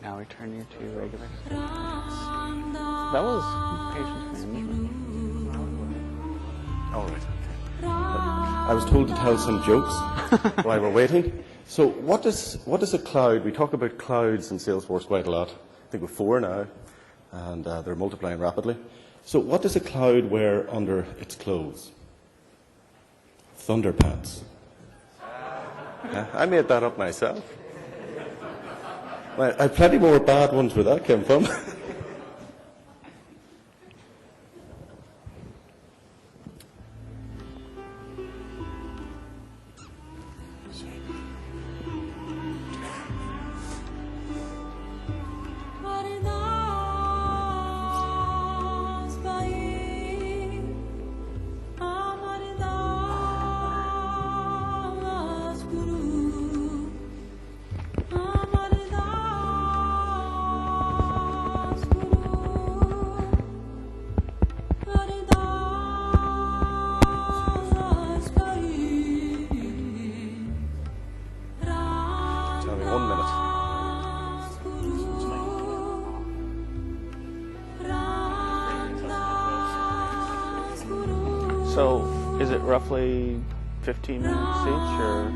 Now we turn you to regular settings. That was patience management. All right. Okay. I was told to tell some jokes while we're waiting. So what is a cloud? We talk about clouds in Salesforce quite a lot. I think we're 4 now, and they're multiplying rapidly. So what does a cloud wear under its clothes? Thunderpants. I made that up myself. I have plenty more bad ones where that came from. So, is it roughly 15 minutes each, or?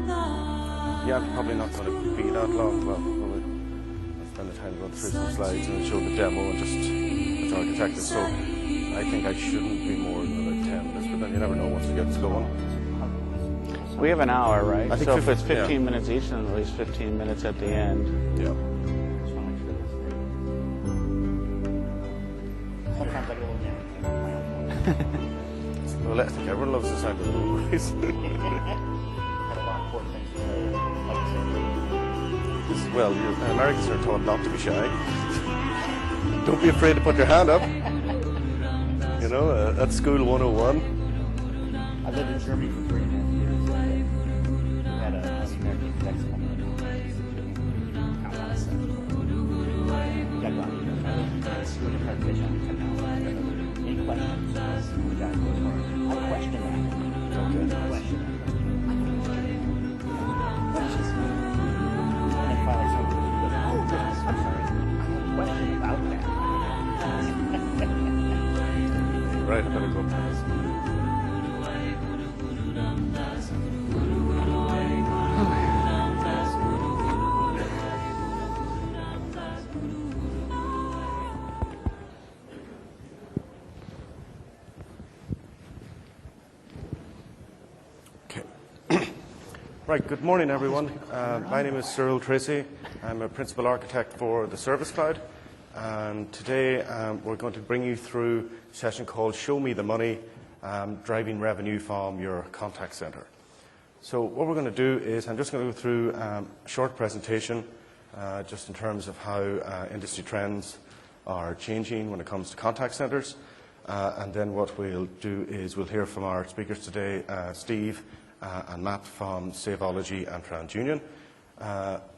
Yeah, it's probably not going to be that long. Well, we'll spend the time going through some slides and show the demo and just architect it. So, I think I shouldn't be more than about 10 minutes, but then you never know once it gets going. We have an hour, right? I think so if it's 15 minutes each, then at least 15 minutes at the end. Yeah. Sometimes I get a little nervous. Well, I think everyone loves the sound of the voice. Had a lot of important things to say. Well, Americans are taught not to be shy. Don't be afraid to put your hand up. You know, that's school 101. I lived in Germany for 3.5 years. We had an American exec come in. How about it? We got to go on the internet. See what the presentation on technology. Any questions? We got to go for it. I question that. Okay. Question that. Questions. And then finally someone goes, oh, goodness, I'm sorry. I have a question about that. Right, I better go. Right, good morning everyone. My name is Cyril Tracy. I'm a principal architect for the Service Cloud. And today we're going to bring you through a session called Show Me the Money, Driving Revenue from Your Contact Center. So what we're going to do is I'm just going to go through a short presentation just in terms of how industry trends are changing when it comes to contact centers. And then what we'll do is we'll hear from our speakers today, Steve and Matt from Saveology and TransUnion.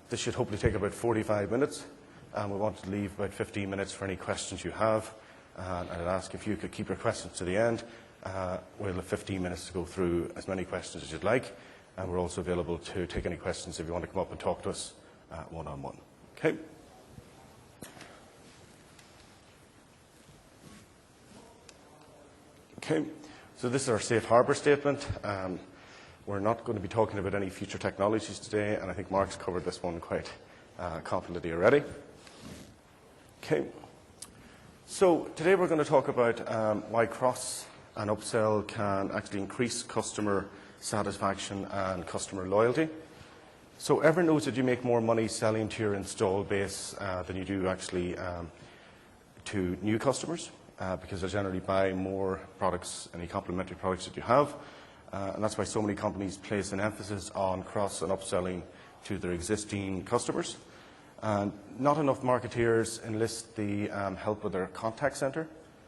This should hopefully take about 45 minutes. And we want to leave about 15 minutes for any questions you have. And I'd ask if you could keep your questions to the end. We'll have 15 minutes to go through as many questions as you'd like. And we're also available to take any questions if you want to come up and talk to us one-on-one. Okay? Okay, so this is our safe harbor statement. We're not going to be talking about any future technologies today, and I think Mark's covered this one quite confidently already. Okay, so today we're going to talk about why cross and upsell can actually increase customer satisfaction and customer loyalty. So everyone knows that you make more money selling to your install base than you do actually to new customers because they generally buy more products, any complementary products that you have. And that's why so many companies place an emphasis on cross and upselling to their existing customers. And not enough marketeers enlist the help of their contact center.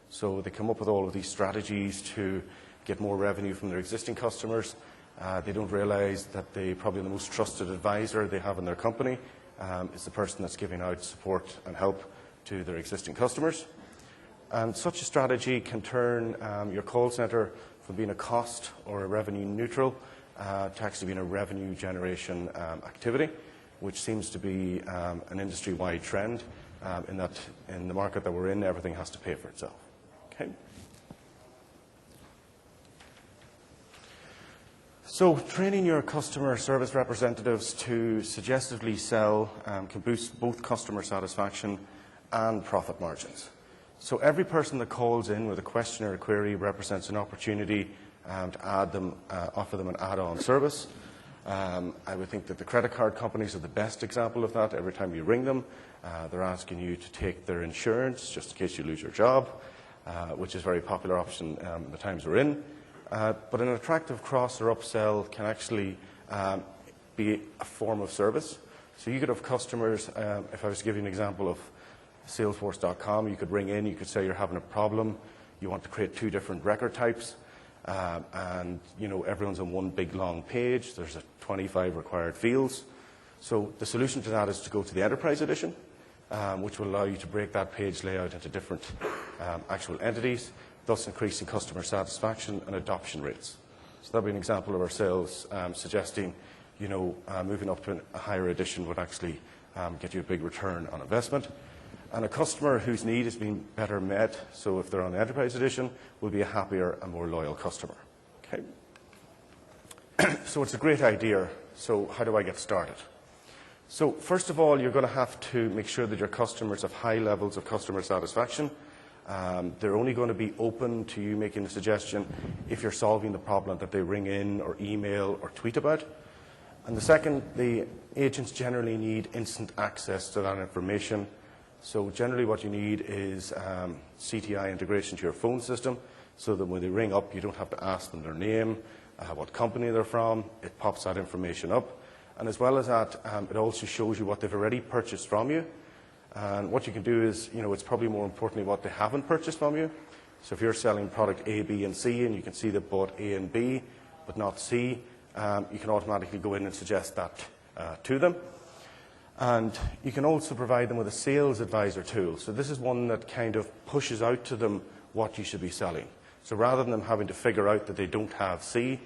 So they come up with all of these strategies to get more revenue from their existing customers. They don't realize that probably the most trusted advisor they have in their company is the person that's giving out support and help to their existing customers. And such a strategy can turn your call center from being a cost or a revenue neutral to actually being a revenue generation activity. which seems to be an industry-wide trend in that in the market that we're in, everything has to pay for itself. Okay. So training your customer service representatives to suggestively sell can boost both customer satisfaction and profit margins. So every person that calls in with a question or a query represents an opportunity to offer them an add-on service. I would think that the credit card companies are the best example of that. Every time you ring them, they're asking you to take their insurance just in case you lose your job, which is a very popular option in the times we're in. But an attractive cross or upsell can actually be a form of service. So you could have customers, if I was to give you an example of Salesforce.com, you could ring in, you could say you're having a problem, you want to create 2 different record types, and everyone's on one big long page, there's 25 required fields. So the solution to that is to go to the Enterprise Edition, which will allow you to break that page layout into different actual entities, thus increasing customer satisfaction and adoption rates. So that would be an example of our sales suggesting, moving up to a higher edition would actually get you a big return on investment. And a customer whose need has been better met, so if they're on the Enterprise Edition, will be a happier and more loyal customer. Okay. So it's a great idea. So how do I get started? So first of all, you're going to have to make sure that your customers have high levels of customer satisfaction. They're only going to be open to you making a suggestion if you're solving the problem that they ring in or email or tweet about. And the second, the agents generally need instant access to that information. So generally what you need is CTI integration to your phone system so that when they ring up, you don't have to ask them their name, what company they're from. It pops that information up. And as well as that, it also shows you what they've already purchased from you. And what you can do is, it's probably more importantly what they haven't purchased from you. So if you're selling product A, B, and C, and you can see they bought A and B, but not C, you can automatically go in and suggest that to them. And you can also provide them with a sales advisor tool. So this is one that kind of pushes out to them what you should be selling. So rather than them having to figure out that they don't have C,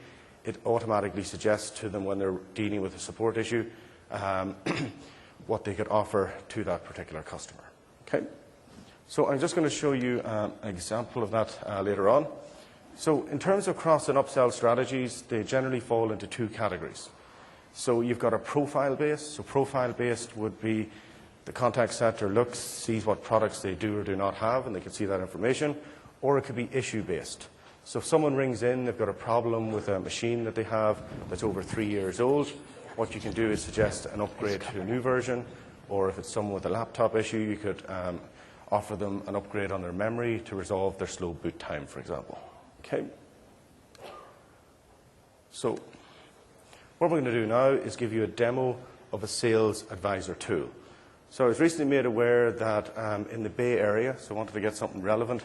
it automatically suggests to them when they're dealing with a support issue what they could offer to that particular customer. Okay? So I'm just going to show you an example of that later on. So in terms of cross and upsell strategies, they generally fall into 2 categories. So you've got a profile-based. So profile-based would be the contact center looks, sees what products they do or do not have, and they can see that information. Or it could be issue-based. So if someone rings in, they've got a problem with a machine that they have that's over 3 years old, what you can do is suggest an upgrade to a new version. Or if it's someone with a laptop issue, you could offer them an upgrade on their memory to resolve their slow boot time, for example. Okay. So what we're going to do now is give you a demo of a sales advisor tool. So I was recently made aware that in the Bay Area, so I wanted to get something relevant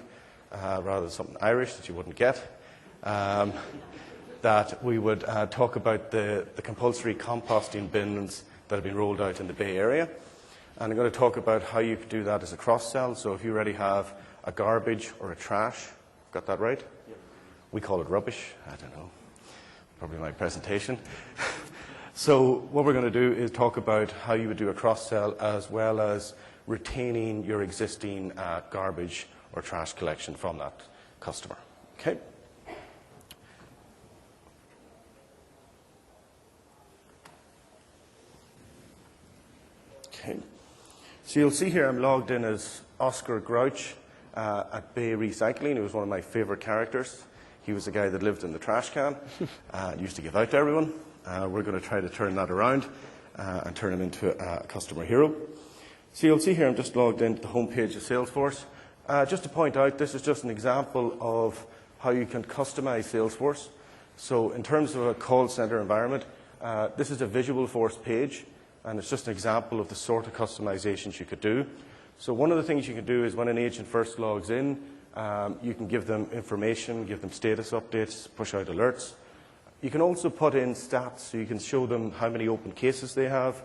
rather than something Irish that you wouldn't get, that we would talk about the compulsory composting bins that have been rolled out in the Bay Area. And I'm going to talk about how you could do that as a cross-sell. So if you already have a garbage or a trash, got that right? Yep. We call it rubbish. I don't know. Probably my presentation. So what we're going to do is talk about how you would do a cross-sell as well as retaining your existing garbage or trash collection from that customer. Okay? Okay. So you'll see here I'm logged in as Oscar Grouch at Bay Recycling. He was one of my favorite characters. He was the guy that lived in the trash can and used to give out to everyone. We're going to try to turn that around and turn him into a customer hero. So you'll see here I'm just logged into the homepage of Salesforce. Just to point out, this is just an example of how you can customize Salesforce. So in terms of a call center environment, this is a Visual Force page, and it's just an example of the sort of customizations you could do. So one of the things you can do is when an agent first logs in, you can give them information, give them status updates, push out alerts. You can also put in stats, so you can show them how many open cases they have,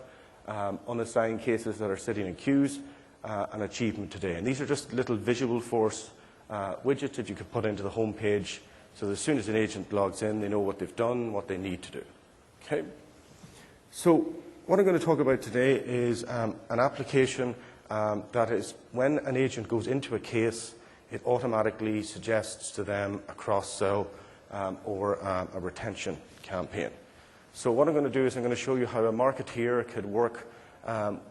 unassigned cases that are sitting in queues, and achievement today. And these are just little Visual Force widgets that you can put into the home page, so that as soon as an agent logs in, they know what they've done, what they need to do. Okay? So what I'm going to talk about today is an application that is when an agent goes into a case, it automatically suggests to them a cross-sell or a retention campaign. So what I'm going to do is I'm going to show you how a marketeer could work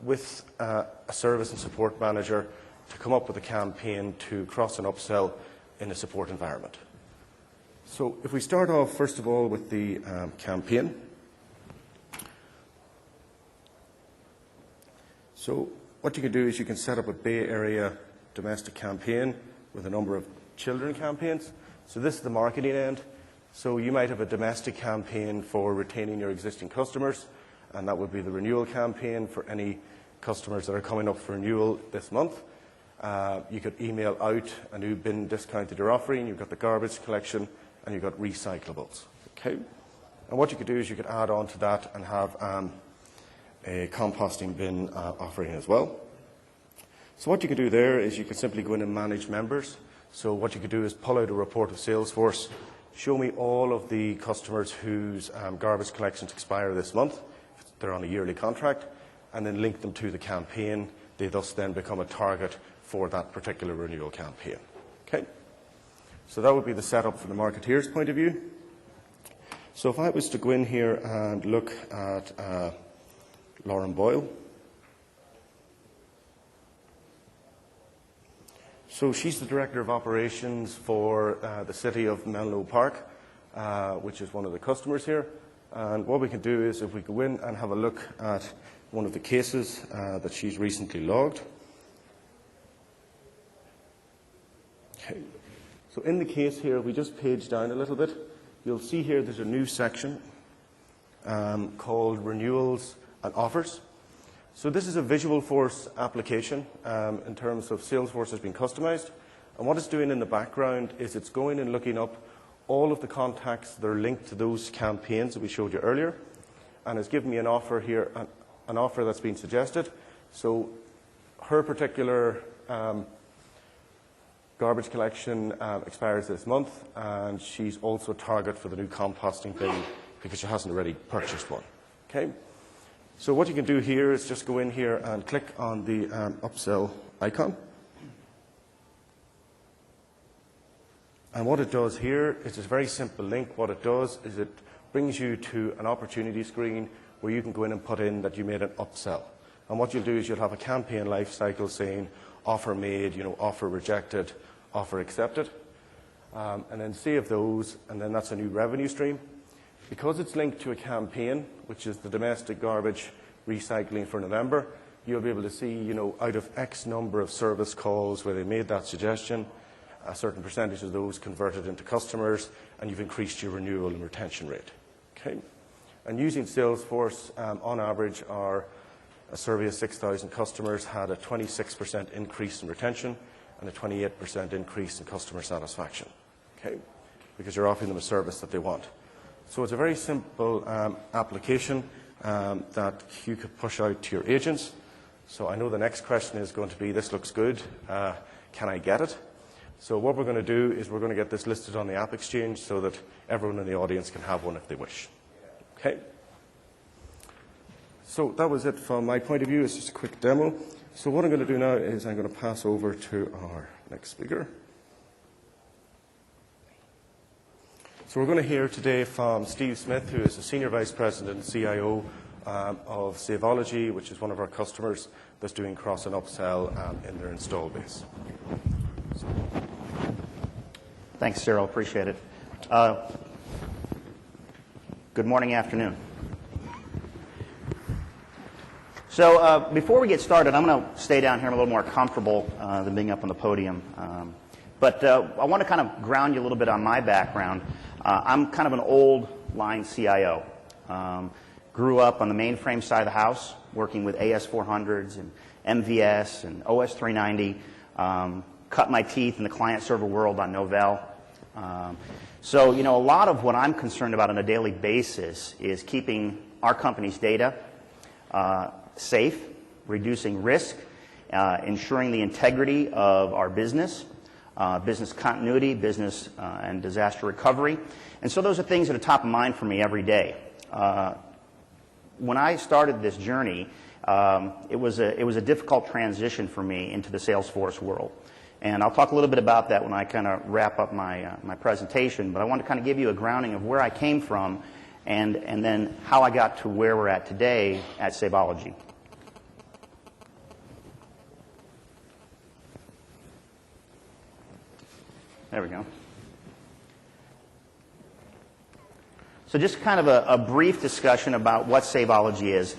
with a service and support manager to come up with a campaign to cross and upsell in a support environment. So if we start off, first of all, with the campaign. So what you can do is you can set up a Bay Area domestic campaign with a number of children campaigns. So this is the marketing end. So you might have a domestic campaign for retaining your existing customers, and that would be the renewal campaign for any customers that are coming up for renewal this month. You could email out a new bin discount that you're offering. You've got the garbage collection, and you've got recyclables. Okay? And what you could do is you could add on to that and have a composting bin offering as well. So what you can do there is you can simply go in and manage members. So what you could do is pull out a report of Salesforce, show me all of the customers whose garbage collections expire this month, if they're on a yearly contract, and then link them to the campaign. They thus then become a target for that particular renewal campaign. Okay? So that would be the setup from the marketeer's point of view. So if I was to go in here and look at Lauren Boyle. So she's the Director of Operations for the City of Menlo Park, which is one of the customers here. And what we can do is if we go in and have a look at one of the cases that she's recently logged. Okay. So in the case here, if we just page down a little bit, you'll see here there's a new section called Renewals and Offers. So this is a Visualforce application in terms of Salesforce has been customized. And what it's doing in the background is it's going and looking up all of the contacts that are linked to those campaigns that we showed you earlier. And it's given me an offer here, an offer that's been suggested. So her particular garbage collection expires this month, and she's also a target for the new composting bin because she hasn't already purchased one. Okay? So what you can do here is just go in here and click on the upsell icon. And what it does here is a very simple link. What it does is it brings you to an opportunity screen where you can go in and put in that you made an upsell. And what you'll do is you'll have a campaign life cycle saying offer made, offer rejected, offer accepted. And then save those, and then that's a new revenue stream. Because it's linked to a campaign, which is the domestic garbage recycling for November, you'll be able to see, out of X number of service calls where they made that suggestion, a certain percentage of those converted into customers, and you've increased your renewal and retention rate. Okay? And using Salesforce, on average, a survey of 6,000 customers had a 26% increase in retention and a 28% increase in customer satisfaction. Okay? Because you're offering them a service that they want. So it's a very simple application that you could push out to your agents. So I know the next question is going to be, this looks good, can I get it? So what we're going to do is we're going to get this listed on the App Exchange so that everyone in the audience can have one if they wish. Okay? So that was it from my point of view. It's just a quick demo. So what I'm going to do now is I'm going to pass over to our next speaker. So we're going to hear today from Steve Smith, who is the Senior Vice President and CIO of Saveology, which is one of our customers that's doing cross and upsell in their install base. Thanks, Cyril. Appreciate it. Good morning, afternoon. So before we get started, I'm going to stay down here. I'm a little more comfortable than being up on the podium. But I want to kind of ground you a little bit on my background. I'm kind of an old line CIO. Grew up on the mainframe side of the house, working with AS400s and MVS and OS390. Cut my teeth in the client-server world on Novell. So, a lot of what I'm concerned about on a daily basis is keeping our company's data safe, reducing risk, ensuring the integrity of our business, business continuity, business and disaster recovery. And so those are things that are top of mind for me every day. when I started this journey, it was a difficult transition for me into the Salesforce world. And I'll talk a little bit about that when I kind of wrap up my presentation, but I want to kind of give you a grounding of where I came from and then how I got to where we're at today at Saveology. There we go. So just kind of a brief discussion about what Saveology is.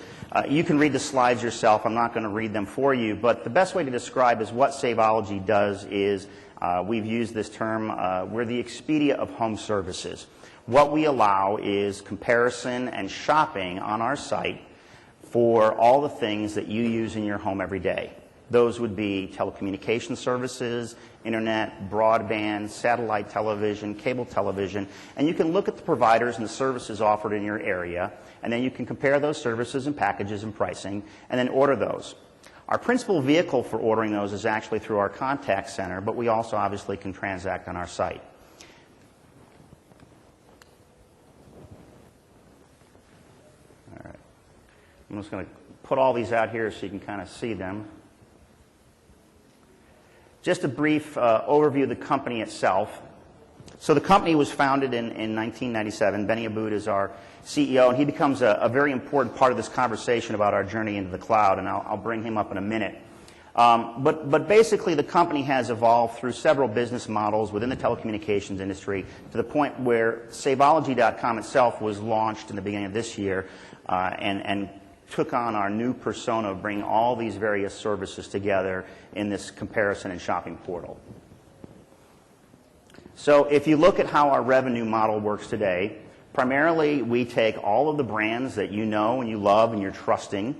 You can read the slides yourself. I'm not going to read them for you, but the best way to describe is what Saveology does is, we've used this term, we're the Expedia of home services. What we allow is comparison and shopping on our site for all the things that you use in your home every day. Those would be telecommunication services, internet, broadband, satellite television, cable television, and you can look at the providers and the services offered in your area, and then you can compare those services and packages and pricing, and then order those. Our principal vehicle for ordering those is actually through our contact center, but we also obviously can transact on our site. All right. I'm just going to put all these out here so you can kind of see them. Just a brief overview of the company itself. So the company was founded in 1997. Benny Aboud is our CEO, and he becomes a very important part of this conversation about our journey into the cloud, and I'll bring him up in a minute. But basically the company has evolved through several business models within the telecommunications industry to the point where Saveology.com itself was launched in the beginning of this year and took on our new persona of bringing all these various services together in this comparison and shopping portal. So if you look at how our revenue model works today, primarily we take all of the brands that you know and you love and you're trusting,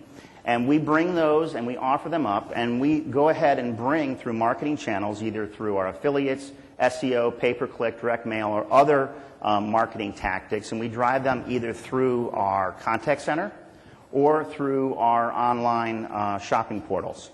and we bring those and we offer them up, and we go ahead and bring through marketing channels, either through our affiliates, SEO, pay-per-click, direct mail, or other marketing tactics, and we drive them either through our contact center or through our online shopping portals.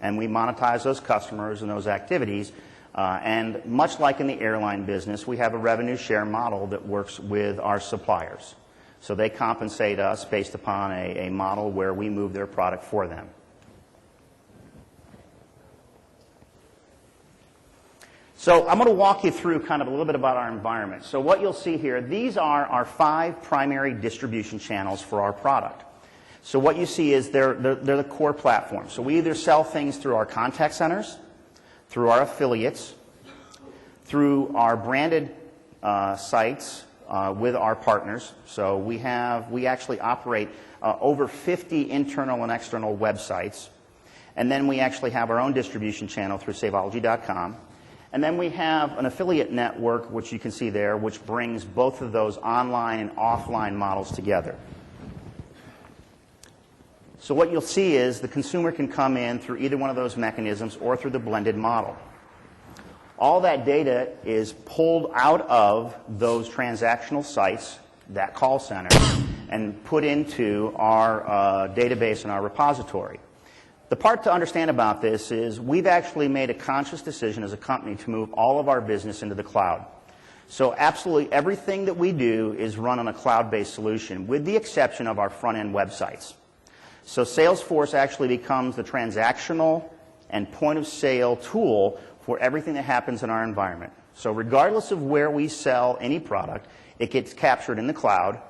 And we monetize those customers and those activities. And much like in the airline business, we have a revenue share model that works with our suppliers. So they compensate us based upon a model where we move their product for them. So I'm going to walk you through kind of a little bit about our environment. So what you'll see here, these are our 5 primary distribution channels for our product. So what you see is they're the core platform. So we either sell things through our contact centers, through our affiliates, through our branded sites with our partners. So we actually operate over 50 internal and external websites. And then we actually have our own distribution channel through Saveology.com. And then we have an affiliate network, which you can see there, which brings both of those online and offline models together. So what you'll see is the consumer can come in through either one of those mechanisms or through the blended model. All that data is pulled out of those transactional sites, that call center, and put into our database and our repository. The part to understand about this is we've actually made a conscious decision as a company to move all of our business into the cloud. So absolutely everything that we do is run on a cloud-based solution, with the exception of our front-end websites. So Salesforce actually becomes the transactional and point-of-sale tool for everything that happens in our environment. So regardless of where we sell any product, it gets captured in the cloud,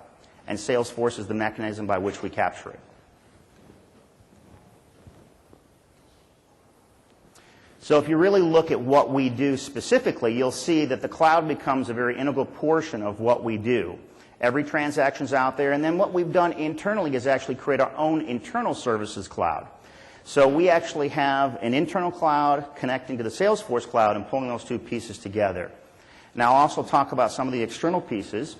and Salesforce is the mechanism by which we capture it. So if you really look at what we do specifically, you'll see that the cloud becomes a very integral portion of what we do. Every transaction's out there, and then what we've done internally is actually create our own internal services cloud. So we actually have an internal cloud connecting to the Salesforce cloud and pulling those two pieces together. Now I'll also talk about some of the external pieces.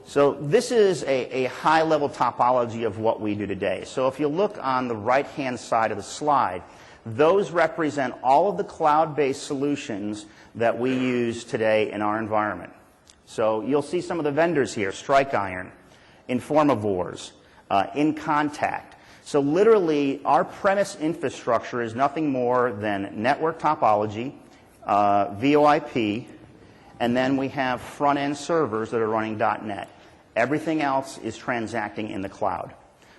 So this is a high-level topology of what we do today. So if you look on the right-hand side of the slide, those represent all of the cloud-based solutions that we use today in our environment. So you'll see some of the vendors here: Strike Iron, Informavores, InContact. So literally, our premise infrastructure is nothing more than network topology, VoIP, and then we have front-end servers that are running .NET. Everything else is transacting in the cloud.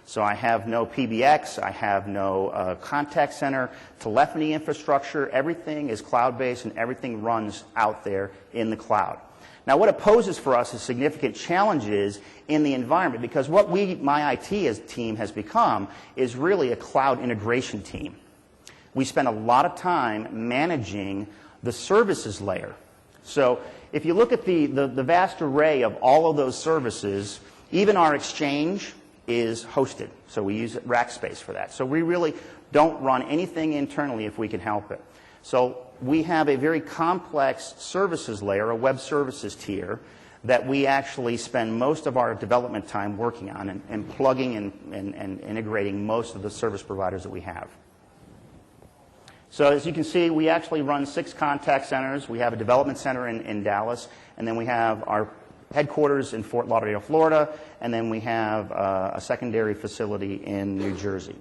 So I have no PBX, I have no contact center, telephony infrastructure. Everything is cloud-based and everything runs out there in the cloud. Now, what it poses for us is significant challenges in the environment, because what my IT team has become is really a cloud integration team. We spend a lot of time managing the services layer. So if you look at the vast array of all of those services, even our exchange is hosted. So we use rack space for that. So we really don't run anything internally if we can help it. So we have a very complex services layer, a web services tier, that we actually spend most of our development time working on and plugging and integrating most of the service providers that we have. So as you can see, we actually run 6 contact centers. We have a development center in Dallas, and then we have our headquarters in Fort Lauderdale, Florida, and then we have a secondary facility in New Jersey.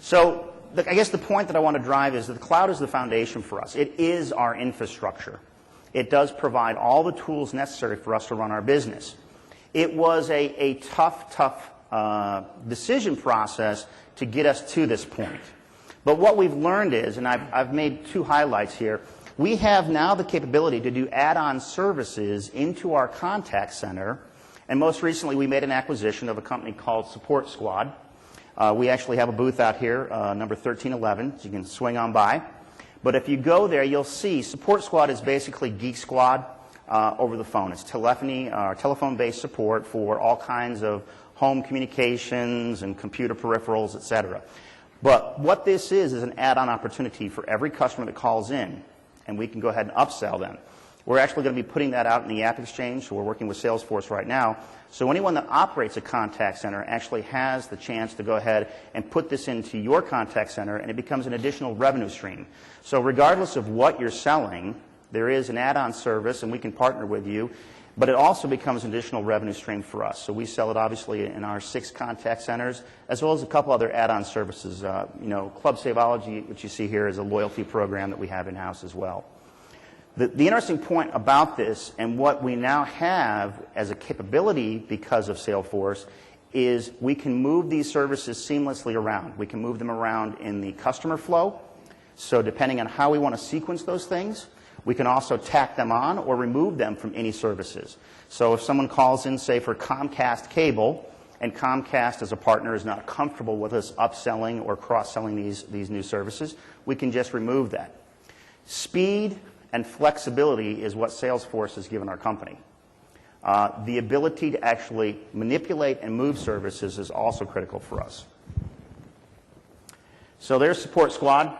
So I guess the point that I want to drive is that the cloud is the foundation for us. It is our infrastructure. It does provide all the tools necessary for us to run our business. It was a tough decision process to get us to this point. But what we've learned is, and I've made 2 highlights here, we have now the capability to do add-on services into our contact center. And most recently, we made an acquisition of a company called Support Squad. We actually have a booth out here, number 1311, so you can swing on by. But if you go there, you'll see Support Squad is basically Geek Squad over the phone. It's telephony, telephone-based support for all kinds of home communications and computer peripherals, etc. But what this is an add-on opportunity for every customer that calls in, and we can go ahead and upsell them. We're actually going to be putting that out in the App Exchange, so we're working with Salesforce right now. So anyone that operates a contact center actually has the chance to go ahead and put this into your contact center, and it becomes an additional revenue stream. So regardless of what you're selling, there is an add-on service, and we can partner with you, but it also becomes an additional revenue stream for us. So we sell it obviously in our 6 contact centers, as well as a couple other add-on services. Club Saveology, which you see here, is a loyalty program that we have in-house as well. The interesting point about this, and what we now have as a capability because of Salesforce, is we can move these services seamlessly around. We can move them around in the customer flow. So depending on how we want to sequence those things, we can also tack them on or remove them from any services. So if someone calls in, say, for Comcast cable, and Comcast as a partner is not comfortable with us upselling or cross-selling these new services, we can just remove that. Speed and flexibility is what Salesforce has given our company. The ability to actually manipulate and move services is also critical for us. So there's Support Squad.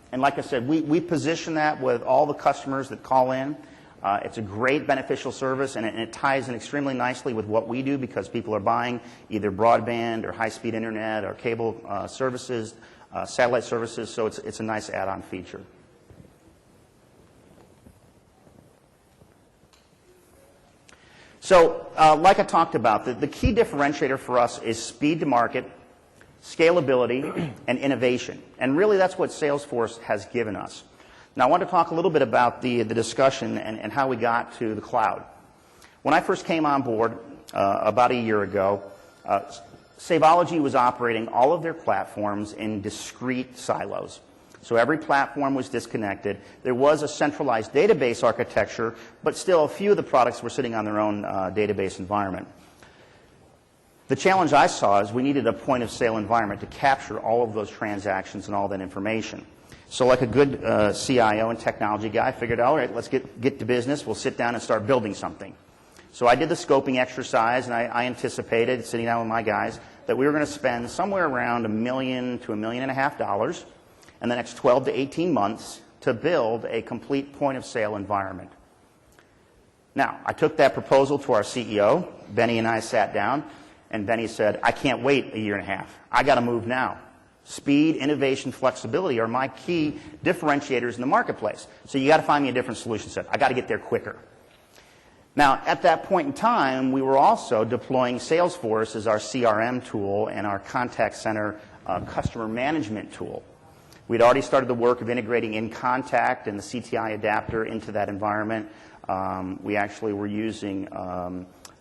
And like I said, we position that with all the customers that call in. It's a great beneficial service, and it ties in extremely nicely with what we do, because people are buying either broadband or high-speed internet or cable services, satellite services, so it's a nice add-on feature. So like I talked about, the key differentiator for us is speed to market, scalability, and innovation. And really that's what Salesforce has given us. Now I want to talk a little bit about the discussion and how we got to the cloud. When I first came on board about a year ago, Saveology was operating all of their platforms in discrete silos. So every platform was disconnected. There was a centralized database architecture, but still a few of the products were sitting on their own database environment. The challenge I saw is we needed a point-of-sale environment to capture all of those transactions and all that information. So like a good CIO and technology guy, I figured, all right, let's get to business. We'll sit down and start building something. So I did the scoping exercise, and I anticipated, sitting down with my guys, that we were going to spend somewhere around $1 million to $1.5 million in the next 12 to 18 months to build a complete point-of-sale environment. Now, I took that proposal to our CEO. Benny and I sat down, and Benny said, I can't wait a year and a half. I got to move now. Speed, innovation, flexibility are my key differentiators in the marketplace. So you got to find me a different solution set. I got to get there quicker. Now, at that point in time, we were also deploying Salesforce as our CRM tool and our contact center customer management tool. We'd already started the work of integrating InContact and the CTI adapter into that environment. We actually were using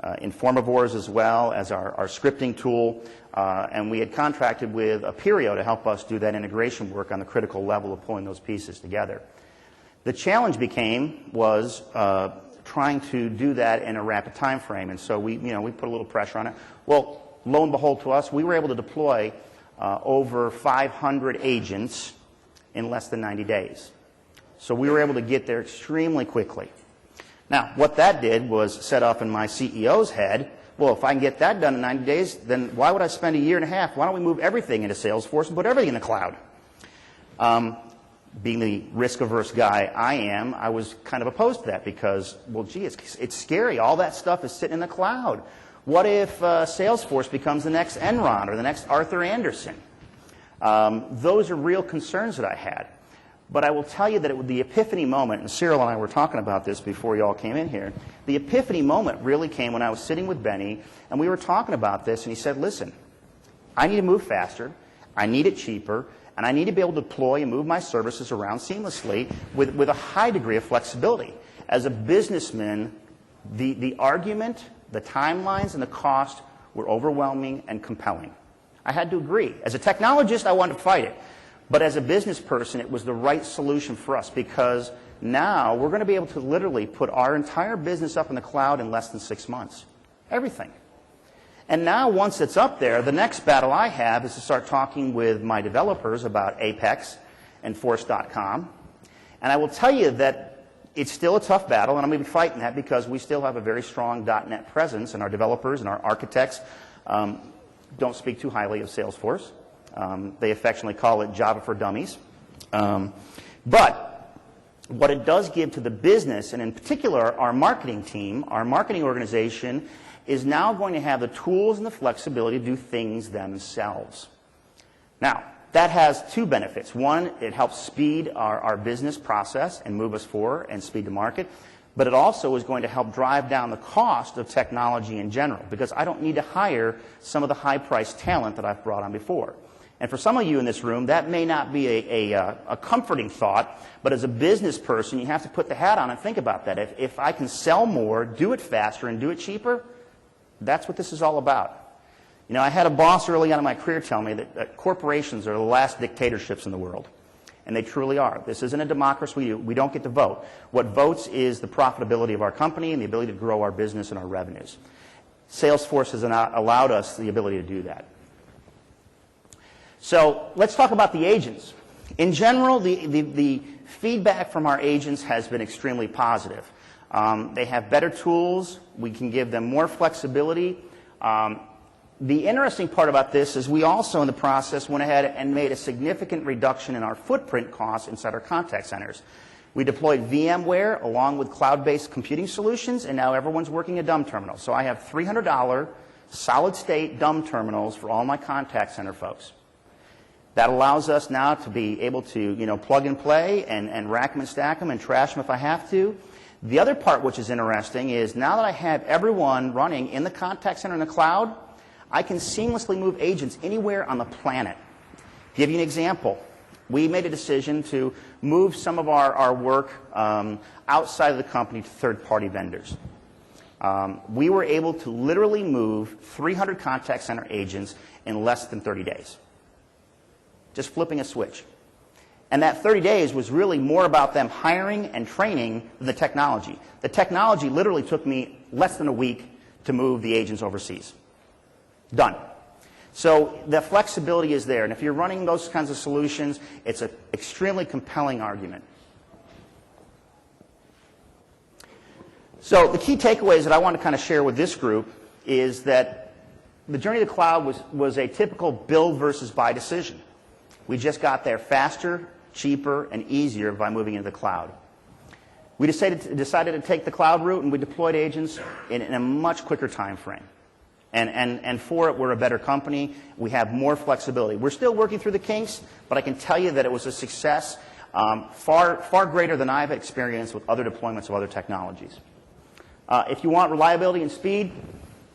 Informavores as well as our scripting tool, and we had contracted with Aperio to help us do that integration work on the critical level of pulling those pieces together. The challenge was trying to do that in a rapid time frame, and so we put a little pressure on it. Well, lo and behold to us, we were able to deploy over 500 agents in less than 90 days. So we were able to get there extremely quickly. Now, what that did was set up in my CEO's head, well, if I can get that done in 90 days, then why would I spend a year and a half? Why don't we move everything into Salesforce and put everything in the cloud? Being the risk-averse guy I am, I was kind of opposed to that because, well, gee, it's scary. All that stuff is sitting in the cloud. What if Salesforce becomes the next Enron or the next Arthur Andersen? Those are real concerns that I had. But I will tell you that the epiphany moment, and Cyril and I were talking about this before you all came in here, the epiphany moment really came when I was sitting with Benny, and we were talking about this, and he said, listen, I need to move faster, I need it cheaper, and I need to be able to deploy and move my services around seamlessly with a high degree of flexibility. As a businessman, the argument, the timelines, and the cost were overwhelming and compelling. I had to agree. As a technologist, I wanted to fight it. But as a business person, it was the right solution for us because now we're going to be able to literally put our entire business up in the cloud in less than 6 months. Everything. And now once it's up there, the next battle I have is to start talking with my developers about Apex and Force.com. And I will tell you that it's still a tough battle, and I'm going to be fighting that because we still have a very strong .NET presence, and our developers and our architects don't speak too highly of Salesforce. They affectionately call it Java for Dummies. But what it does give to the business, and in particular our marketing team, our marketing organization, is now going to have the tools and the flexibility to do things themselves. Now, that has two benefits. One, it helps speed our business process and move us forward and speed the market. But it also is going to help drive down the cost of technology in general because I don't need to hire some of the high-priced talent that I've brought on before. And for some of you in this room, that may not be a comforting thought, but as a business person, you have to put the hat on and think about that. If I can sell more, do it faster, and do it cheaper, that's what this is all about. You know, I had a boss early on in my career tell me that corporations are the last dictatorships in the world. And they truly are. This isn't a democracy. We don't get to vote. What votes is the profitability of our company and the ability to grow our business and our revenues. Salesforce has allowed us the ability to do that. So let's talk about the agents. In general, the feedback from our agents has been extremely positive. They have better tools. We can give them more flexibility. The interesting part about this is we also, in the process, went ahead and made a significant reduction in our footprint costs inside our contact centers. We deployed VMware along with cloud-based computing solutions, and now everyone's working a dumb terminal. So I have $300 solid-state dumb terminals for all my contact center folks. That allows us now to be able to, plug and play and rack them and stack them and trash them if I have to. The other part which is interesting is now that I have everyone running in the contact center in the cloud, I can seamlessly move agents anywhere on the planet. Give you an example. We made a decision to move some of our work outside of the company to third-party vendors. We were able to literally move 300 contact center agents in less than 30 days. Just flipping a switch. And that 30 days was really more about them hiring and training than the technology. The technology literally took me less than a week to move the agents overseas. Done. So the flexibility is there. And if you're running those kinds of solutions, it's an extremely compelling argument. So the key takeaways that I want to kind of share with this group is that the journey to the cloud was a typical build versus buy decision. We just got there faster, cheaper, and easier by moving into the cloud. We decided to take the cloud route, and we deployed agents in a much quicker time frame. And for it, we're a better company. We have more flexibility. We're still working through the kinks, but I can tell you that it was a success far greater than I've experienced with other deployments of other technologies. If you want reliability and speed,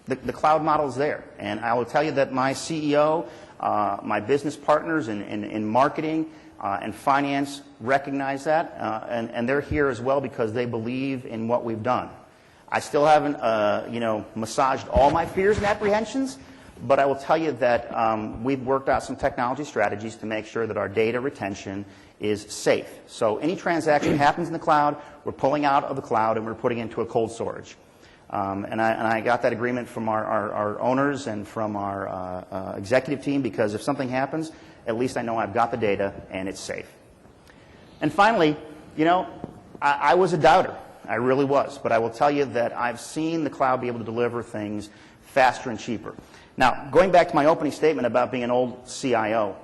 the cloud model is there. And I will tell you that my CEO, my business partners in marketing, And finance recognize that, and they're here as well because they believe in what we've done. I still haven't, massaged all my fears and apprehensions, but I will tell you that we've worked out some technology strategies to make sure that our data retention is safe. So any transaction happens in the cloud, we're pulling out of the cloud and we're putting it into a cold storage. And I got that agreement from our owners and from our executive team, because if something happens, at least I know I've got the data and it's safe. And finally, I was a doubter. I really was. But I will tell you that I've seen the cloud be able to deliver things faster and cheaper. Now, going back to my opening statement about being an old CIO,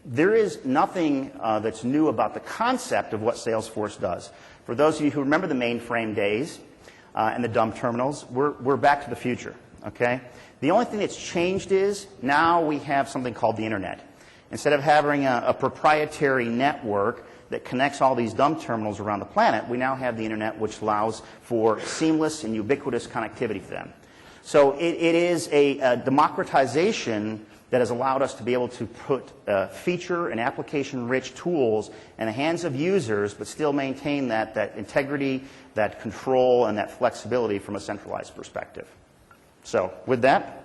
there is nothing that's new about the concept of what Salesforce does. For those of you who remember the mainframe days and the dumb terminals, we're back to the future, okay? The only thing that's changed is now we have something called the Internet. Instead of having a proprietary network that connects all these dumb terminals around the planet, we now have the Internet, which allows for seamless and ubiquitous connectivity for them. So it is a democratization that has allowed us to be able to put feature and application-rich tools in the hands of users, but still maintain that integrity, that control, and that flexibility from a centralized perspective. So with that,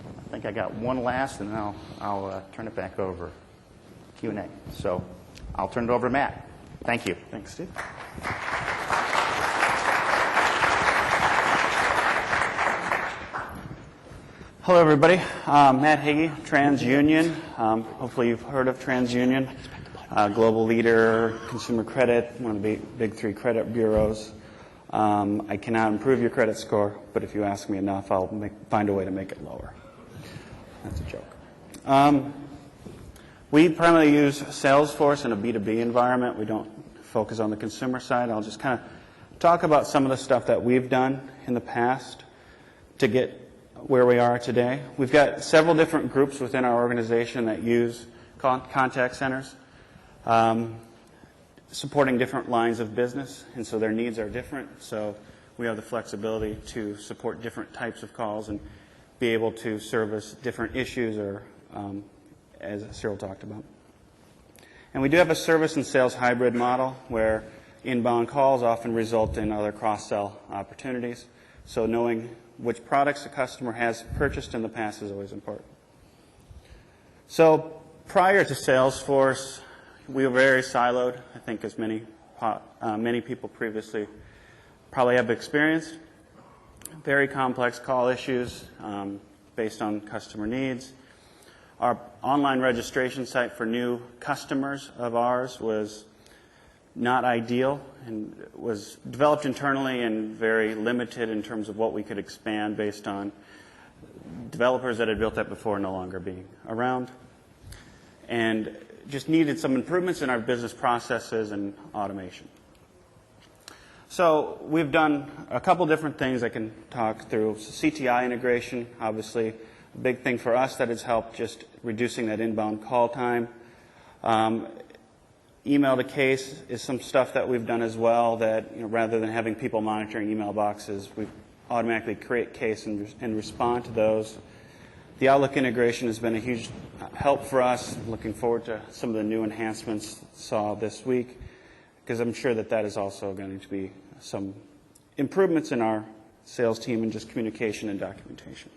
I think I got one last, and then I'll turn it back over. Q&A. So I'll turn it over to Matt. Thank you. Thanks, Steve. Hello, everybody. Matt Hagee, TransUnion. Hopefully you've heard of TransUnion. Global leader, consumer credit, one of the big three credit bureaus. I cannot improve your credit score, but if you ask me enough, I'll find a way to make it lower. That's a joke. We primarily use Salesforce in a B2B environment. We don't focus on the consumer side. I'll just kind of talk about some of the stuff that we've done in the past to get where we are today. We've got several different groups within our organization that use contact centers, supporting different lines of business, and so their needs are different. So we have the flexibility to support different types of calls and be able to service different issues, or as Cyril talked about. And we do have a service and sales hybrid model where inbound calls often result in other cross-sell opportunities. So knowing which products the customer has purchased in the past is always important. So prior to Salesforce, we were very siloed. I think as many people previously probably have experienced. Very complex call issues based on customer needs. Our online registration site for new customers of ours was not ideal and was developed internally and very limited in terms of what we could expand based on developers that had built that before no longer being around, and just needed some improvements in our business processes and automation. So we've done a couple different things I can talk through. So CTI integration, obviously a big thing for us that has helped just reducing that inbound call time. Email to case is some stuff that we've done as well, that rather than having people monitoring email boxes, we automatically create case and respond to those. The Outlook integration has been a huge help for us. Looking forward to some of the new enhancements saw this week, because I'm sure that is also going to be some improvements in our sales team and just communication and documentation.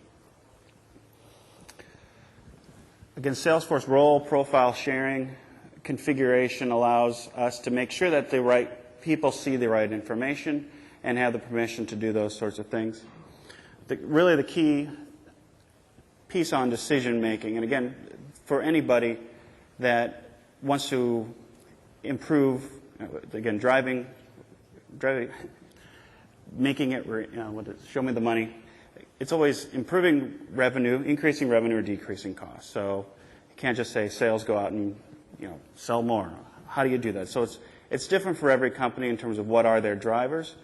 Again, Salesforce role profile sharing configuration allows us to make sure that the right people see the right information and have the permission to do those sorts of things. Really the key piece on decision making, and again, for anybody that wants to improve, again, driving, making it, show me the money. It's always improving revenue, increasing revenue, or decreasing costs. So you can't just say sales go out and sell more. How do you do that? So it's different for every company in terms of what are their drivers,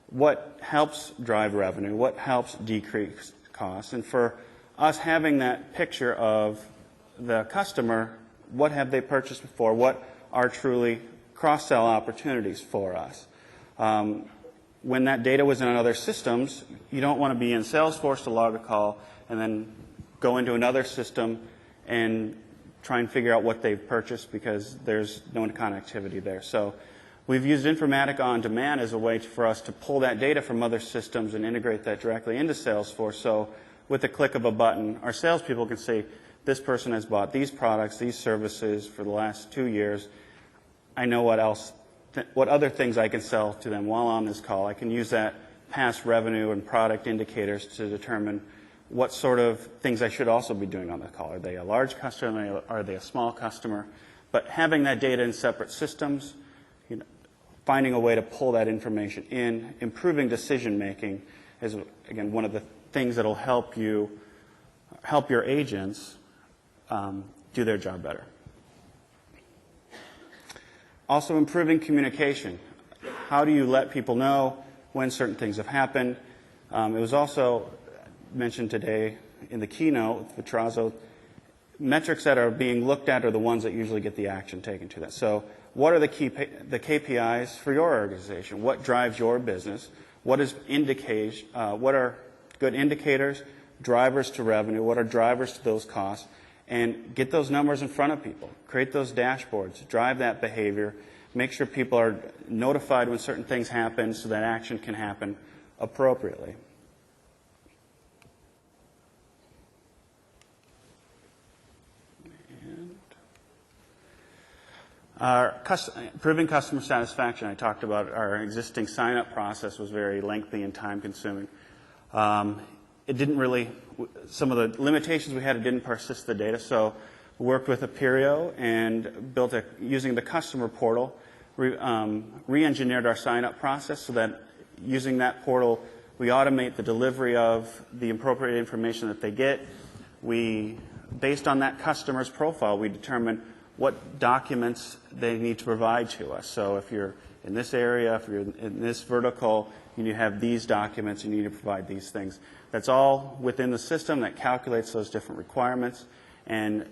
what helps drive revenue, what helps decrease costs, and for us having that picture of the customer, what have they purchased before, what are truly cross-sell opportunities for us. When that data was in other systems, you don't want to be in Salesforce to log a call and then go into another system and try and figure out what they've purchased because there's no connectivity there. So we've used Informatica on Demand as a way for us to pull that data from other systems and integrate that directly into Salesforce. So with the click of a button, our salespeople can say, this person has bought these products, these services for the last 2 years. I know what other things I can sell to them while on this call. I can use that past revenue and product indicators to determine what sort of things I should also be doing on the call. Are they a large customer? Are they a small customer? But having that data in separate systems, finding a way to pull that information in, improving decision making is, again, one of the things that will help your agents do their job better. Also, improving communication. How do you let people know when certain things have happened? It was also mentioned today in the keynote with Vitrazo, metrics that are being looked at are the ones that usually get the action taken to that. So what are the KPIs for your organization? What drives your business? What are good indicators, drivers to revenue? What are drivers to those costs? And get those numbers in front of people. Create those dashboards. Drive that behavior. Make sure people are notified when certain things happen so that action can happen appropriately. Improving customer satisfaction. I talked about our existing sign-up process was very lengthy and time-consuming. It didn't really, some of the limitations we had, it didn't persist the data. So we worked with Aperio and built using the customer portal, re-engineered our sign-up process so that using that portal, we automate the delivery of the appropriate information that they get. Based on that customer's profile, we determine what documents they need to provide to us. So if you're in this area, if you're in this vertical, you need to have these documents, you need to provide these things. That's all within the system that calculates those different requirements, and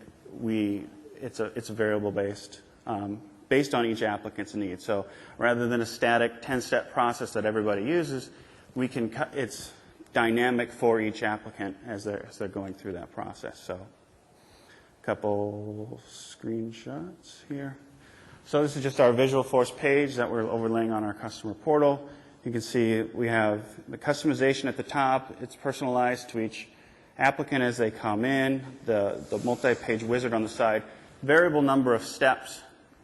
it's a variable based on each applicant's needs. So rather than a static 10-step process that everybody uses, it's dynamic for each applicant as they're going through that process. So a couple screenshots here. So this is just our Visualforce page that we're overlaying on our customer portal. You can see we have the customization at the top. It's personalized to each applicant as they come in. The multi-page wizard on the side. Variable number of steps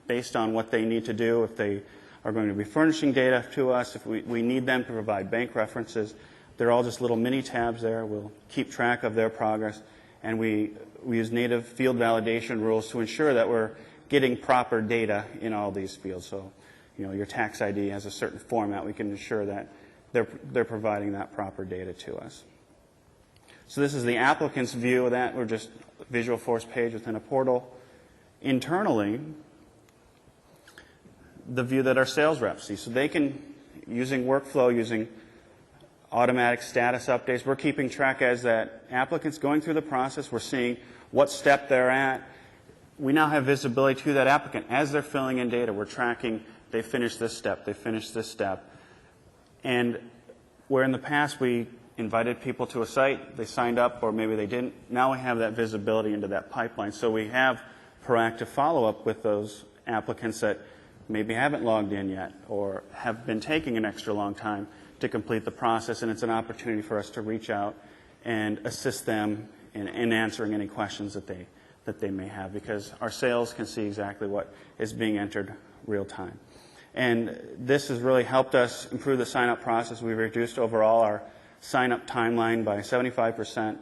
based on what they need to do. If they are going to be furnishing data to us, if we need them to provide bank references, they're all just little mini tabs there. We'll keep track of their progress. And we use native field validation rules to ensure that we're getting proper data in all these fields. So, your tax ID has a certain format. We can ensure that they're providing that proper data to us. So this is the applicant's view of that. We're just a Visualforce page within a portal. Internally, the view that our sales reps see. So they can, using workflow, using automatic status updates, we're keeping track as that applicant's going through the process. We're seeing what step they're at. We now have visibility to that applicant. As they're filling in data, we're tracking they finished this step, they finished this step. And where in the past we invited people to a site, they signed up or maybe they didn't, now we have that visibility into that pipeline. So we have proactive follow-up with those applicants that maybe haven't logged in yet or have been taking an extra long time to complete the process, and it's an opportunity for us to reach out and assist them in answering any questions that they may have, because our sales can see exactly what is being entered real time. And this has really helped us improve the sign-up process. We've reduced overall our sign-up timeline by 75%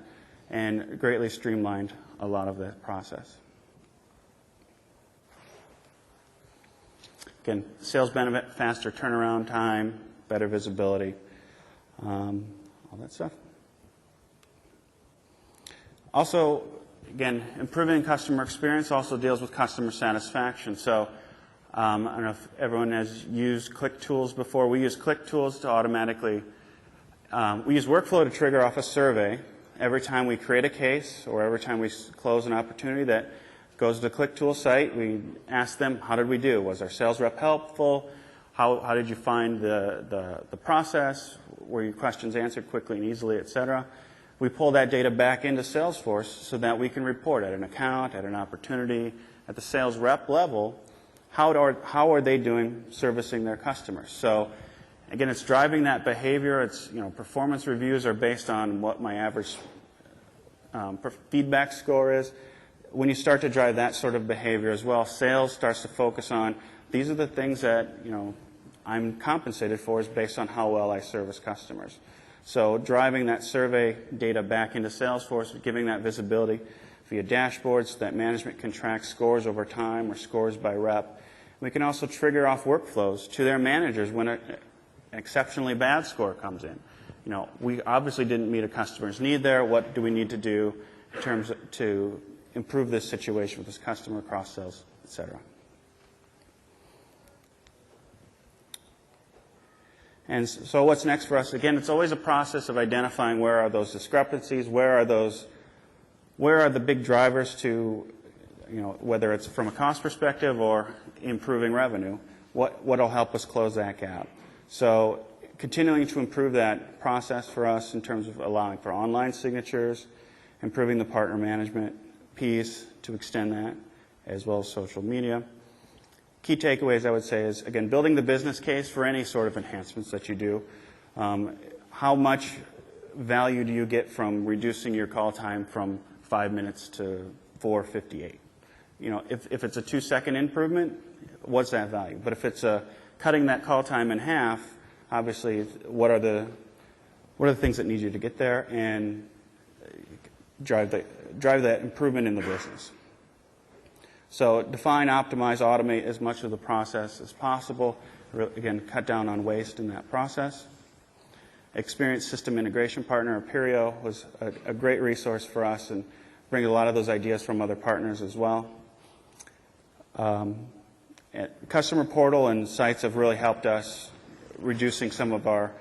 and greatly streamlined a lot of the process. Again, sales benefit, faster turnaround time, better visibility, all that stuff. Also, again, improving customer experience also deals with customer satisfaction. So I don't know if everyone has used ClickTools before. We use ClickTools to automatically, we use workflow to trigger off a survey every time we create a case or every time we close an opportunity that goes to the ClickTools site. We ask them, how did we do? Was our sales rep helpful? How did you find the process? Were your questions answered quickly and easily, et cetera? we pull that data back into Salesforce so that we can report at an account, at an opportunity, at the sales rep level, how are they doing servicing their customers. So again, it's driving that behavior. It's, performance reviews are based on what my average feedback score is. When you start to drive that sort of behavior as well, sales starts to focus on, these are the things that, I'm compensated for is based on how well I service customers. So driving that survey data back into Salesforce, giving that visibility via dashboards that management can track scores over time or scores by rep. We can also trigger off workflows to their managers when an exceptionally bad score comes in. We obviously didn't meet a customer's need there. What do we need to do in terms of, to improve this situation with this customer, cross-sales, et cetera. And so what's next for us? Again, it's always a process of identifying where are those discrepancies, where are the big drivers to, whether it's from a cost perspective or improving revenue, what will help us close that gap. So continuing to improve that process for us in terms of allowing for online signatures, improving the partner management piece to extend that, as well as social media. Key takeaways, I would say, is, again, building the business case for any sort of enhancements that you do. How much value do you get from reducing your call time from 5 minutes to 4:58? If it's a 2-second improvement, what's that value? But if it's cutting that call time in half, obviously, what are the things that need you to get there and drive that improvement in the business? So define, optimize, automate as much of the process as possible. Again, cut down on waste in that process. Experienced system integration partner, Aperio, was a great resource for us and bring a lot of those ideas from other partners as well. Customer portal and sites have really helped us reducing some of our,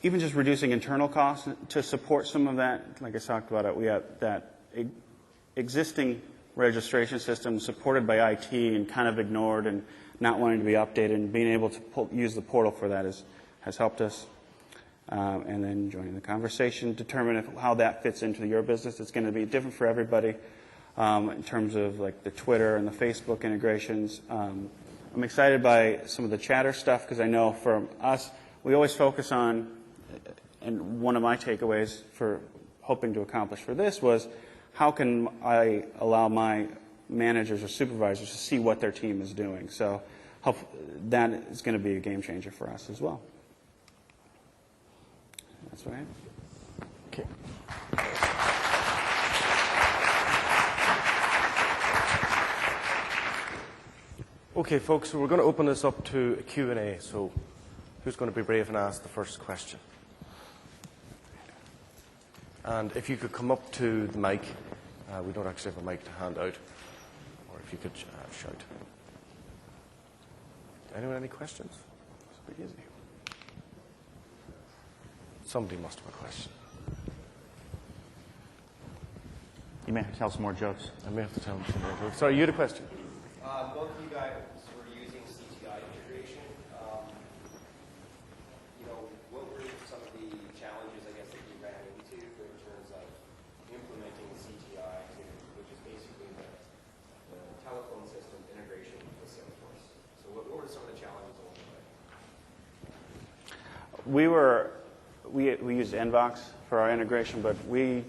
even just reducing internal costs to support some of that. Like I talked about, we have that existing registration system supported by IT and kind of ignored and not wanting to be updated, and being able to use the portal for that has helped us. And then joining the conversation, determine how that fits into your business. It's going to be different for everybody in terms of like the Twitter and the Facebook integrations. I'm excited by some of the chatter stuff because I know for us, we always focus on, and one of my takeaways for hoping to accomplish for this was, how can I allow my managers or supervisors to see what their team is doing? So that is going to be a game changer for us as well. That's what I have. Okay. Okay, folks, so we're going to open this up to a Q&A. So who's going to be brave and ask the first question? And if you could come up to the mic. We don't actually have a mic to hand out. Or if you could shout. Anyone, any questions? It's pretty easy. Somebody must have a question. You may have to tell some more jokes. I may have to tell them some more jokes. Sorry, you had a question? Both of you guys were using CTI integration. What were some of the challenges, I guess, that you ran into in terms of implementing CTI, which is basically the telephone system integration with Salesforce? So what were some of the challenges along the way? We used Envox for our integration, but we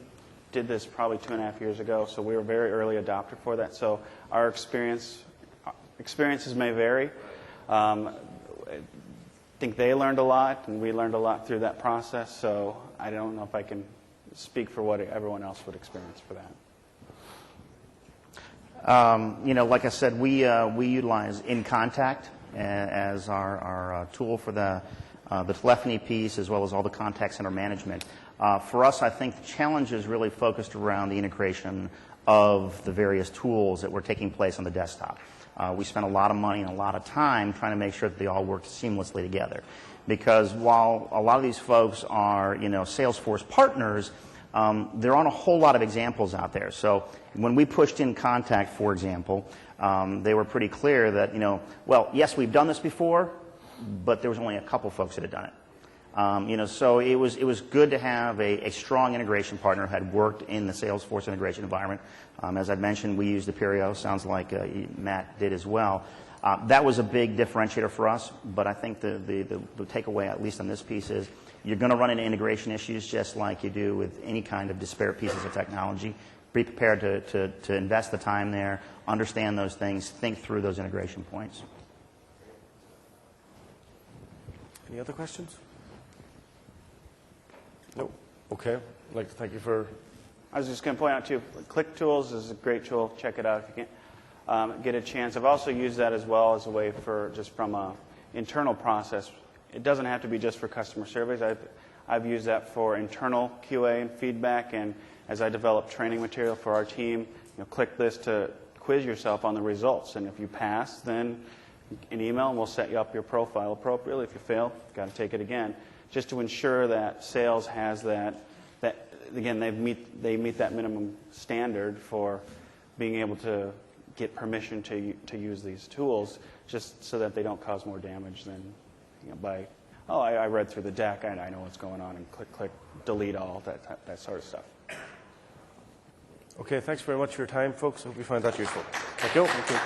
did this probably 2.5 years ago, so we were a very early adopter for that. So our experiences may vary. I think they learned a lot, and we learned a lot through that process. So I don't know if I can speak for what everyone else would experience for that. Like I said, we utilize InContact as our tool for the telephony piece, as well as all the contact center management. For us, I think the challenge is really focused around the integration of the various tools that were taking place on the desktop. We spent a lot of money and a lot of time trying to make sure that they all worked seamlessly together. Because while a lot of these folks are, Salesforce partners, there aren't a whole lot of examples out there. So when we pushed InContact, for example, they were pretty clear that, well, yes, we've done this before, but there was only a couple folks that had done it. So it was good to have a strong integration partner who had worked in the Salesforce integration environment. As I mentioned, we used Apereo. Sounds like Matt did as well. That was a big differentiator for us, but I think the takeaway, at least on this piece, is you're going to run into integration issues just like you do with any kind of disparate pieces of technology. Be prepared to invest the time there, understand those things, think through those integration points. Any other questions? No. Okay. I'd like to thank you for... I was just going to point out, too, Click Tools is a great tool. Check it out if you can get a chance. I've also used that as well as a way for just from an internal process. It doesn't have to be just for customer surveys. I've used that for internal QA and feedback, and as I develop training material for our team, click this to quiz yourself on the results. And if you pass, then an email, and we'll set you up your profile appropriately. If you fail, you've got to take it again, just to ensure that sales has that again, they meet that minimum standard for being able to get permission to use these tools, just so that they don't cause more damage than by, oh, I read through the deck, I know what's going on, and click, delete all, that sort of stuff. Okay, thanks very much for your time, folks. I hope you find that useful. Thank you. Thank you.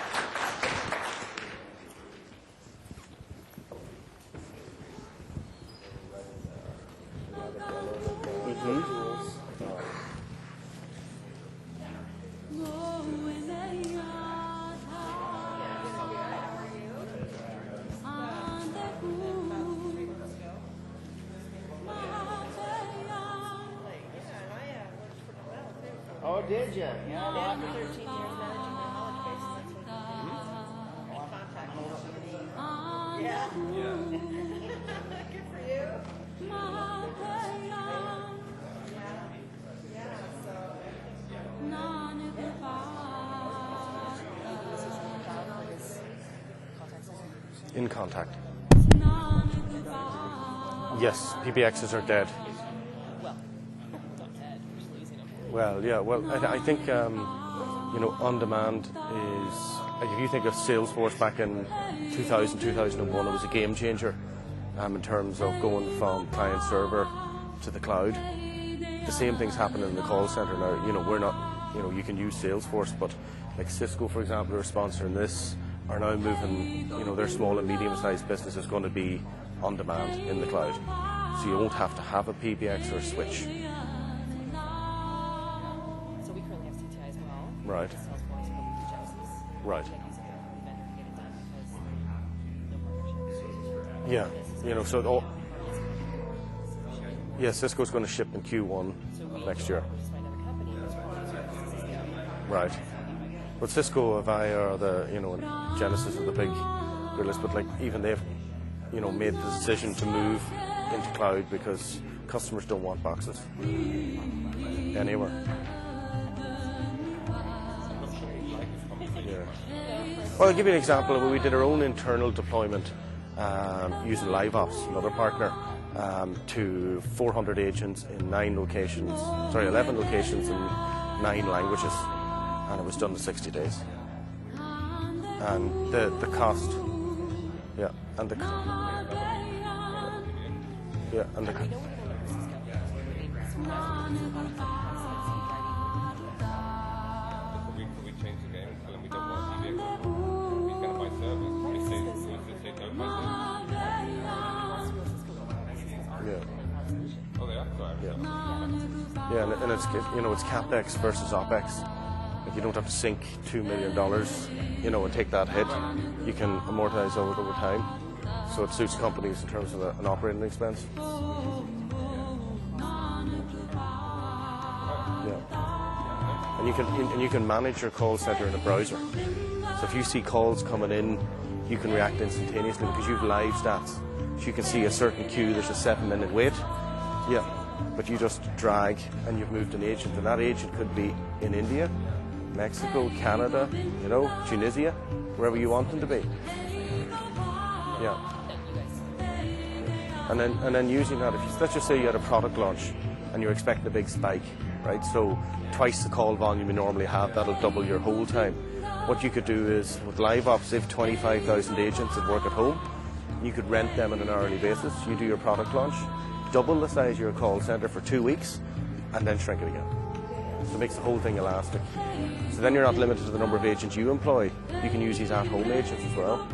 Oh, did you? Yeah, after 13 years managing their knowledge bases, that's what Yeah. Good for you. In contact. Yes, PBXs are dead. Well, yeah. Well, I think on demand is, like, if you think of Salesforce back in 2000, 2001, it was a game changer in terms of going from client server to the cloud. The same thing's happening in the call center now. We're not, you can use Salesforce, but like Cisco, for example, are sponsoring this, are now moving, their small and medium-sized business is going to be on demand in the cloud. So you won't have to have a PBX or a switch. Right. Right. Yeah. So Cisco's going to ship in Q1 next year. Right. But Cisco, Avaya, and Genesis are the big gorillas, but like even they've, made the decision to move into cloud because customers don't want boxes anywhere. Well, I'll give you an example. We did our own internal deployment using LiveOps, another partner, to 400 agents in 11 locations in 9 languages, and it was done in 60 days. And the cost, and the and it's CapEx versus OpEx. Like, you don't have to sink $2 million, and take that hit. You can amortize over time. So it suits companies in terms of an operating expense. And you can manage your call center in a browser. So if you see calls coming in, you can react instantaneously because you have live stats. So you can see a certain queue, there's a 7-minute wait. Yeah. But you just drag and you've moved an agent, and that agent could be in India, Mexico, Canada, Tunisia, wherever you want them to be. Yeah. And then using that, let's just say you had a product launch and you're expecting a big spike, right? So twice the call volume you normally have, that'll double your hold time. What you could do is, with LiveOps, if 25,000 agents that work at home, You could rent them on an hourly basis. You do your product launch, double the size of your call center for 2 weeks, and then shrink it again. So it makes the whole thing elastic. So then you're not limited to the number of agents you employ. You can use these at-home agents as well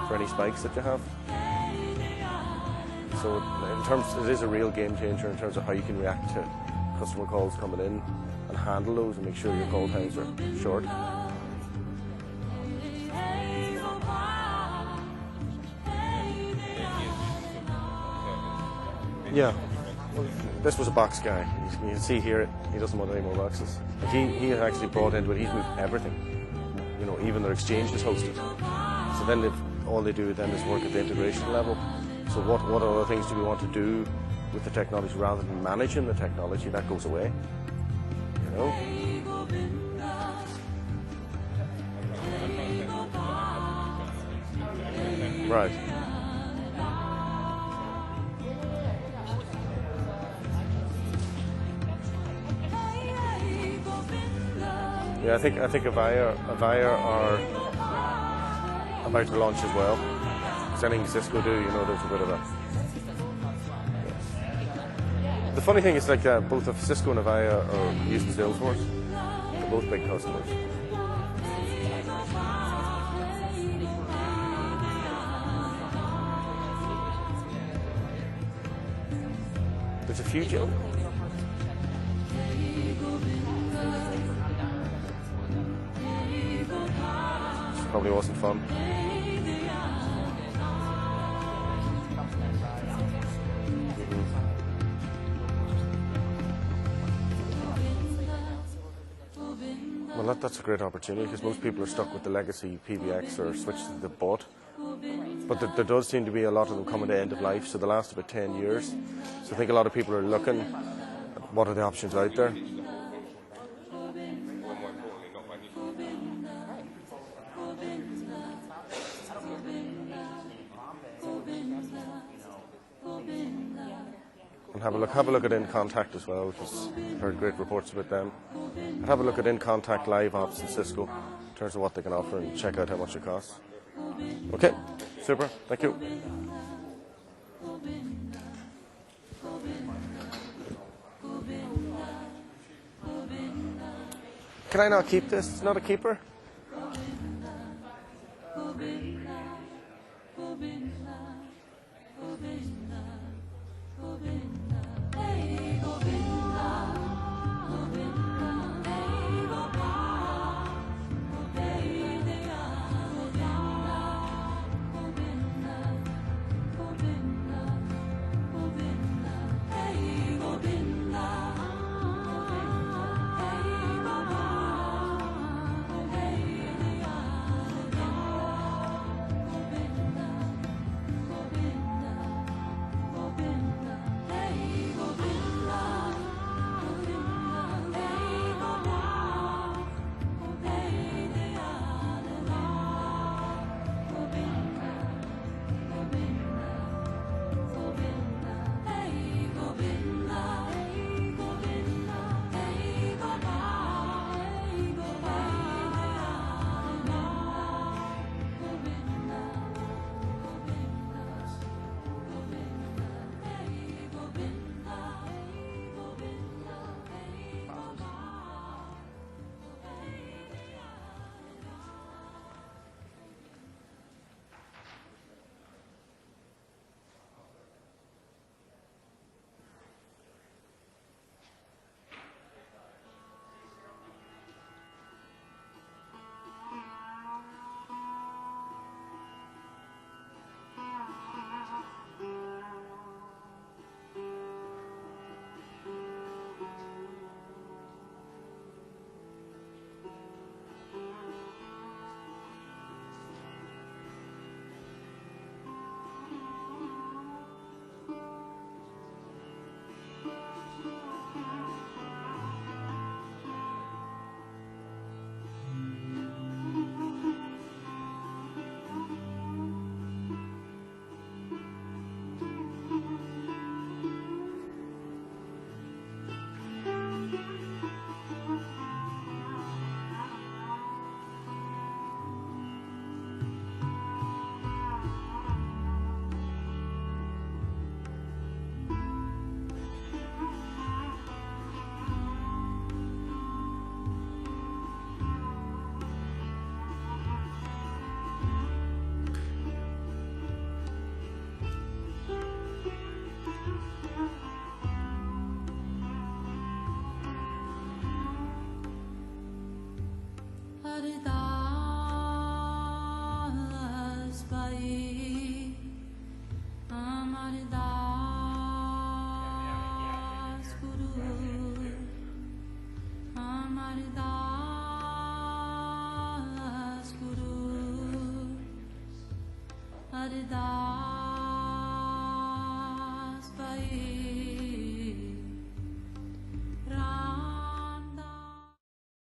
for any spikes that you have. So in terms, it is a real game changer in terms of how you can react to customer calls coming in and handle those and make sure your call times are short. Yeah, well, this was a box guy. You can see here, he doesn't want any more boxes. Like he actually brought into it, he's moved everything. You know, even their exchange is hosted. So then all they do then is work at the integration level. So what other things do we want to do with the technology rather than managing the technology? That goes away, you know? Right. Yeah, I think Avaya are about to launch as well. Because anything Cisco do, you know, there's a bit of a... Yeah. The funny thing is, like, both of Cisco and Avaya are using Salesforce. They're both big customers. There's a few, Jill. Probably wasn't fun. Well, that's a great opportunity because most people are stuck with the legacy PBX or switch to the bot. But there does seem to be a lot of them coming to end of life, so they last about 10 years. So I think a lot of people are looking at what are the options out there. And have a look at InContact as well, because I've heard great reports about them. And have a look at InContact Live Ops in Cisco in terms of what they can offer and check out how much it costs. Okay, super, thank you. Can I not keep this? It's not a keeper? Amardas Pai, Amardas Guru, Amardas Guru, Ardas Pai.